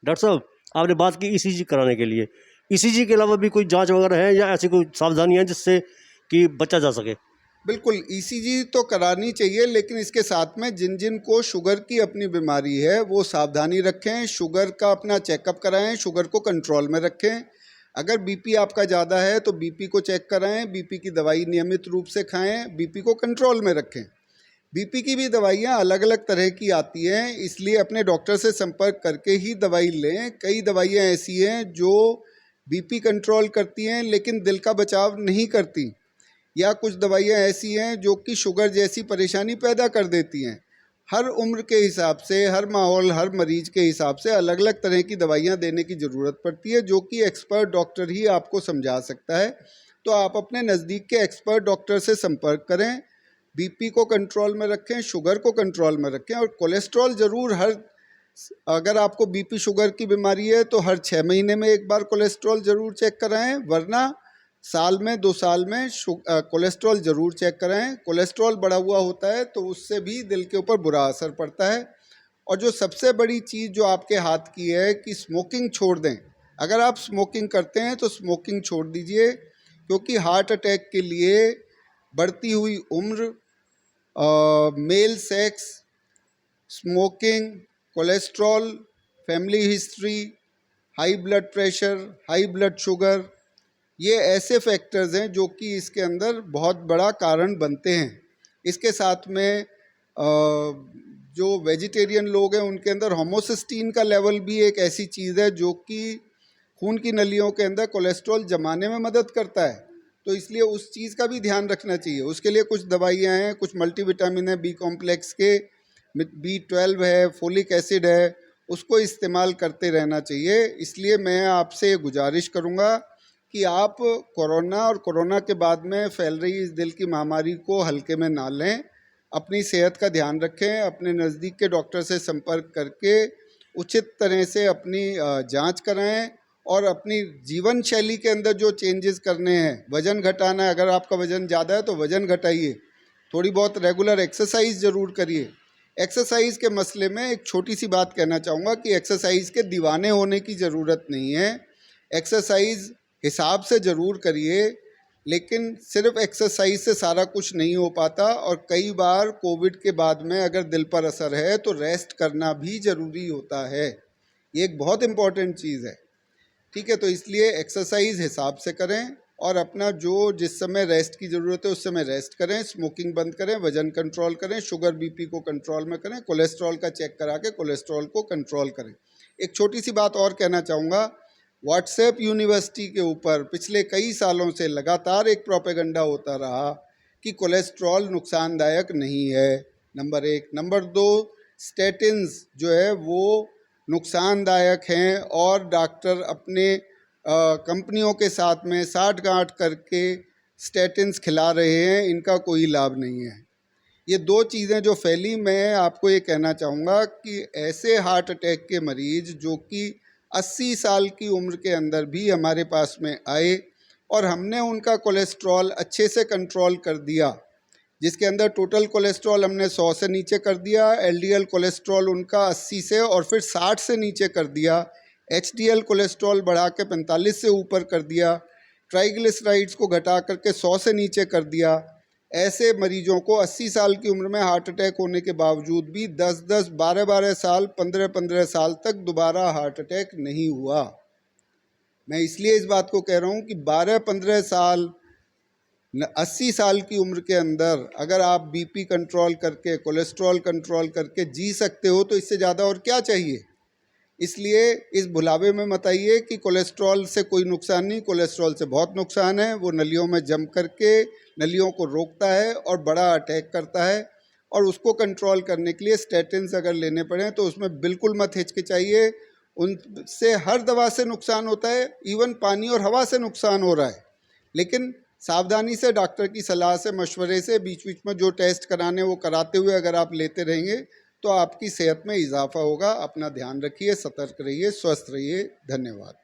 Doctor साहब, आपने बात की ईसीजी कराने के लिए, ईसीजी के अलावा भी कोई जांच वगैरह है या ऐसी कोई सावधानी है जिससे कि बचा जा सके? बिल्कुल, ईसीजी तो करानी चाहिए, लेकिन इसके साथ में जिन जिन को शुगर की अपनी बीमारी है वो सावधानी रखें, शुगर का अपना चेकअप कराएं, शुगर को कंट्रोल में रखें। अगर बीपी आपका ज़्यादा है तो बीपी को चेक कराएं, बीपी की दवाई नियमित रूप से खाएं, बीपी को कंट्रोल में रखें। बीपी की भी दवाइयाँ अलग अलग तरह की आती हैं, इसलिए अपने डॉक्टर से संपर्क करके ही दवाई लें। कई दवाइयाँ ऐसी हैं जो बीपी कंट्रोल करती हैं लेकिन दिल का बचाव नहीं करती, या कुछ दवाइयाँ ऐसी हैं जो कि शुगर जैसी परेशानी पैदा कर देती हैं। हर उम्र के हिसाब से, हर माहौल, हर मरीज के हिसाब से अलग अलग तरह की दवाइयाँ देने की ज़रूरत पड़ती है, जो कि एक्सपर्ट डॉक्टर ही आपको समझा सकता है। तो आप अपने नज़दीक के एक्सपर्ट डॉक्टर से संपर्क करें, बीपी को कंट्रोल में रखें, शुगर को कंट्रोल में रखें, और कोलेस्ट्रॉल ज़रूर अगर आपको बीपी शुगर की बीमारी है तो हर 6 महीने में एक बार कोलेस्ट्रॉल ज़रूर चेक कराएं, वरना साल में 2 साल में कोलेस्ट्रॉल ज़रूर चेक कराएं। कोलेस्ट्रॉल बढ़ा हुआ होता है तो उससे भी दिल के ऊपर बुरा असर पड़ता है। और जो सबसे बड़ी चीज़ जो आपके हाथ की है कि स्मोकिंग छोड़ दें। अगर आप स्मोकिंग करते हैं तो स्मोकिंग छोड़ दीजिए, क्योंकि हार्ट अटैक के लिए बढ़ती हुई उम्र, male sex, smoking, cholesterol, family history, high blood pressure, high blood sugar, ये ऐसे फैक्टर्स हैं जो कि इसके अंदर बहुत बड़ा कारण बनते हैं। इसके साथ में जो वेजिटेरियन लोग हैं उनके अंदर होमोसिस्टीन का लेवल भी एक ऐसी चीज़ है जो कि खून की नलियों के अंदर कोलेस्ट्रॉल जमाने में मदद करता है, तो इसलिए उस चीज़ का भी ध्यान रखना चाहिए। उसके लिए कुछ दवाइयाँ हैं, कुछ मल्टीविटामिन है, बी कॉम्प्लेक्स के, B12 है, फोलिक एसिड है, उसको इस्तेमाल करते रहना चाहिए। इसलिए मैं आपसे गुजारिश करूँगा कि आप कोरोना और कोरोना के बाद में फैल रही इस दिल की महामारी को हल्के में ना लें, अपनी सेहत का ध्यान रखें, अपने नज़दीक के डॉक्टर से संपर्क करके उचित तरह से अपनी जांच कराएं, और अपनी जीवन शैली के अंदर जो चेंजेस करने हैं, वज़न घटाना है, अगर आपका वज़न ज़्यादा है तो वज़न घटाइए, थोड़ी बहुत रेगुलर एक्सरसाइज ज़रूर करिए। एक्सरसाइज के मसले में एक छोटी सी बात कहना चाहूँगा कि एक्सरसाइज के दीवाने होने की ज़रूरत नहीं है। एक्सरसाइज हिसाब से ज़रूर करिए, लेकिन सिर्फ एक्सरसाइज से सारा कुछ नहीं हो पाता, और कई बार कोविड के बाद में अगर दिल पर असर है तो रेस्ट करना भी ज़रूरी होता है। ये एक बहुत इम्पॉर्टेंट चीज़ है, ठीक है। तो इसलिए एक्सरसाइज हिसाब से करें, और अपना जो जिस समय रेस्ट की ज़रूरत है उस समय रेस्ट करें, स्मोकिंग बंद करें, वज़न कंट्रोल करें, शुगर बीपी को कंट्रोल में करें, कोलेस्ट्रॉल का चेक करा के कोलेस्ट्रॉल को कंट्रोल करें। एक छोटी सी बात और कहना चाहूँगा, व्हाट्सएप यूनिवर्सिटी के ऊपर पिछले कई सालों से लगातार एक प्रोपेगेंडा होता रहा कि कोलेस्ट्रॉल नुकसानदायक नहीं है, नंबर 1। नंबर 2, स्टेटिन्स जो है वो नुकसानदायक हैं, और डॉक्टर अपने कंपनियों के साथ में साठ-गांठ करके स्टेटिन्स खिला रहे हैं, इनका कोई लाभ नहीं है। ये 2 चीज़ें जो फैली, मैं आपको ये कहना चाहूँगा कि ऐसे हार्ट अटैक के मरीज़ जो कि 80 साल की उम्र के अंदर भी हमारे पास में आए, और हमने उनका कोलेस्ट्रॉल अच्छे से कंट्रोल कर दिया, जिसके अंदर टोटल कोलेस्ट्रॉल हमने 100 से नीचे कर दिया, एलडीएल कोलेस्ट्रॉल उनका 80 से और फिर 60 से नीचे कर दिया, एचडीएल कोलेस्ट्रॉल बढ़ा के 45 से ऊपर कर दिया, ट्राइग्लिसराइड्स को घटा करके 100 से नीचे कर दिया। ऐसे मरीजों को 80 साल की उम्र में हार्ट अटैक होने के बावजूद भी 10-10, 12-12 साल, 15-15 साल तक दोबारा हार्ट अटैक नहीं हुआ। मैं इसलिए इस बात को कह रहा हूँ कि 12-15 साल, 80 साल की उम्र के अंदर अगर आप बीपी कंट्रोल करके, कोलेस्ट्रॉल कंट्रोल करके जी सकते हो तो इससे ज़्यादा और क्या चाहिए। इसलिए इस भुलावे में मत आइए कि कोलेस्ट्रॉल से कोई नुकसान नहीं, कोलेस्ट्रॉल से बहुत नुकसान है। वो नलियों में जम करके नलियों को रोकता है और बड़ा अटैक करता है, और उसको कंट्रोल करने के लिए स्टेटिन्स अगर लेने पड़े तो उसमें बिल्कुल मत हिचकिचाइए। उनसे हर दवा से नुकसान होता है, इवन पानी और हवा से नुकसान हो रहा है, लेकिन सावधानी से, डॉक्टर की सलाह से, मशवरे से, बीच बीच में जो टेस्ट कराने वो कराते हुए अगर आप लेते रहेंगे तो आपकी सेहत में इजाफा होगा। अपना ध्यान रखिए, सतर्क रहिए, स्वस्थ रहिए। धन्यवाद।